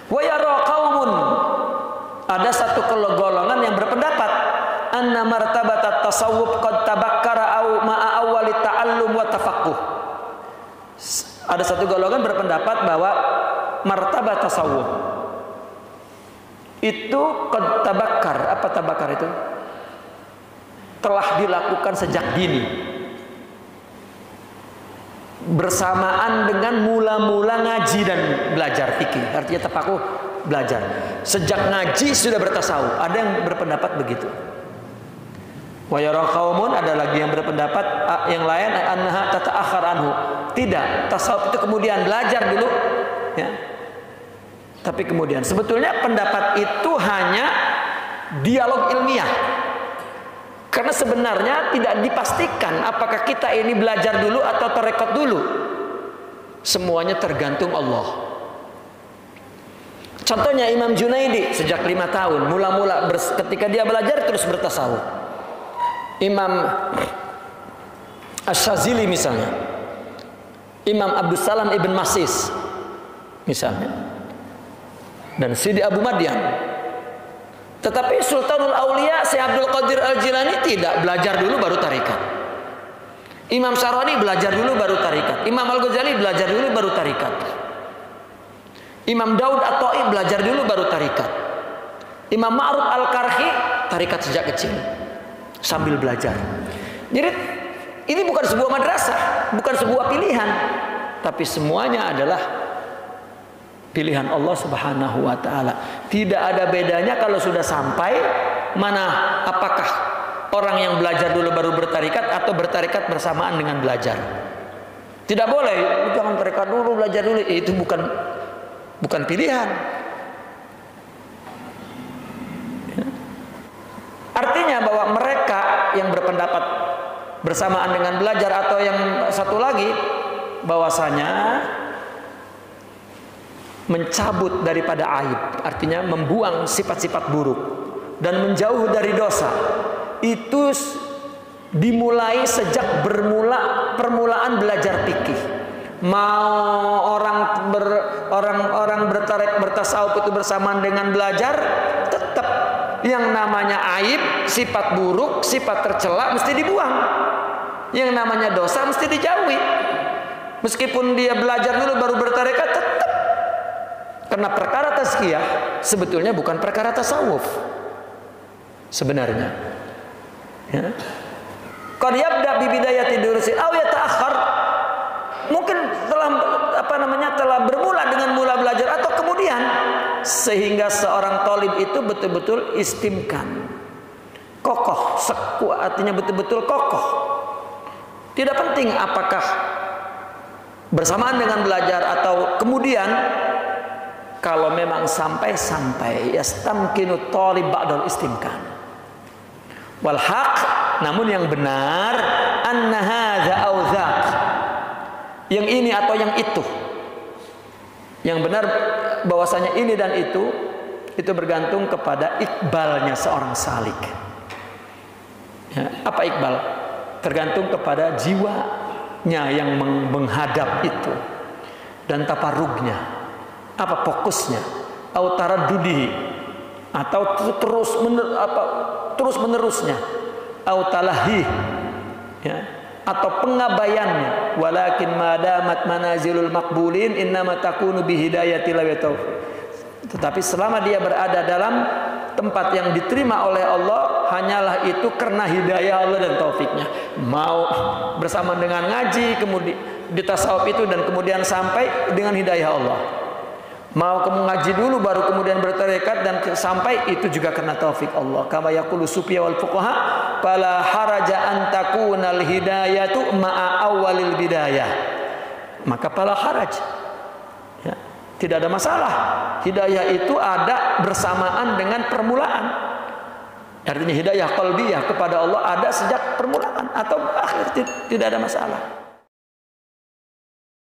Wa yara qaumun, ada satu golongan yang berpendapat anna martabat tasawuf qad tabakkara au ma'a awwali ta'allum wa tafaqquh. Ada satu golongan berpendapat bahwa martabat tasawuf itu qad tabakkar. Apa tabakkar itu? Telah dilakukan sejak dini, bersamaan dengan mula-mula ngaji dan belajar fikih. Artinya tafakuh, belajar. Sejak ngaji sudah bertasawuf. Ada yang berpendapat begitu. Wa yara qaumun, ada lagi yang berpendapat yang lain annaha tata'akhkhar anhu. Tidak, tasawuf itu kemudian belajar dulu, ya. Tapi kemudian sebetulnya pendapat itu hanya dialog ilmiah. Karena sebenarnya tidak dipastikan apakah kita ini belajar dulu atau tarekat dulu. Semuanya tergantung Allah. Contohnya Imam Junaidi sejak 5 tahun, mula-mula ketika dia belajar terus bertasawuf. Imam Asy-Syadzili misalnya, Imam Abdus Salam Ibn Masis misalnya, dan Sidi Abu Madyan. Tetapi Sultanul Aulia Syekh Abdul Qadir Al-Jilani tidak, belajar dulu baru tarikat. Imam Syarani belajar dulu baru tarikat. Imam Al-Ghazali belajar dulu baru tarikat. Imam Daud At-Ta'i belajar dulu baru tarikat. Imam Ma'ruf Al-Karhi tarikat sejak kecil sambil belajar. Jadi ini bukan sebuah madrasah, bukan sebuah pilihan, tapi semuanya adalah pilihan Allah Subhanahu wa taala. Tidak ada bedanya kalau sudah sampai mana, apakah orang yang belajar dulu baru bertarikat atau bertarikat bersamaan dengan belajar. Tidak boleh, jangan tarikat dulu, belajar dulu. Itu bukan pilihan. Artinya bahwa mereka yang berpendapat bersamaan dengan belajar, atau yang satu lagi bahwasanya mencabut daripada aib, artinya membuang sifat-sifat buruk dan menjauh dari dosa, itu dimulai sejak permulaan belajar fikih. Mau orang bertasawuf itu bersamaan dengan belajar, tetap yang namanya aib, sifat buruk, sifat tercela mesti dibuang. Yang namanya dosa mesti dijauhi. Meskipun dia belajar dulu baru bertarekat, tetap. Karena perkara tazkiyah sebetulnya bukan perkara tasawuf sebenarnya. Ya. Qad yabda bi bidayati durusi aw yata'akhkhar. Mungkin telah bermula dengan mula belajar atau kemudian, sehingga seorang talib itu betul-betul istimkan, kokoh, sekuat, artinya betul-betul kokoh. Tidak penting apakah bersamaan dengan belajar atau kemudian. Kalau memang sampai yastamkinu talib ba'dal istimkan. Wal haq, namun yang benar, anna hadza au dzak. Yang ini atau yang itu. Yang benar bahwasanya ini dan itu bergantung kepada ikbalnya seorang salik. Ya, apa ikbal? Tergantung kepada jiwanya yang menghadap itu dan taparrugnya. Apa fokusnya? Atau taraddudi, atau terus menerusnya, atau talahi, ya, atau pengabaiannya. Walakin madamat manazilul maqbulin innama takunu bihidayati la taufiq. Tetapi selama dia berada dalam tempat yang diterima oleh Allah, hanyalah itu karena hidayah Allah dan taufiknya. Mau bersama dengan ngaji, kemudian di tasawuf itu, dan kemudian sampai dengan hidayah Allah. Mau kamu ngaji dulu baru kemudian bertarekat dan sampai, itu juga karena taufik Allah. Kama yaqulu sufya wal fuqaha, fala haraja an takunal hidayatu ma'a awwalil bidayah. Maka fala haraj. Ya, tidak ada masalah. Hidayah itu ada bersamaan dengan permulaan. Artinya hidayah qalbiyah kepada Allah ada sejak permulaan atau akhir, tidak ada masalah.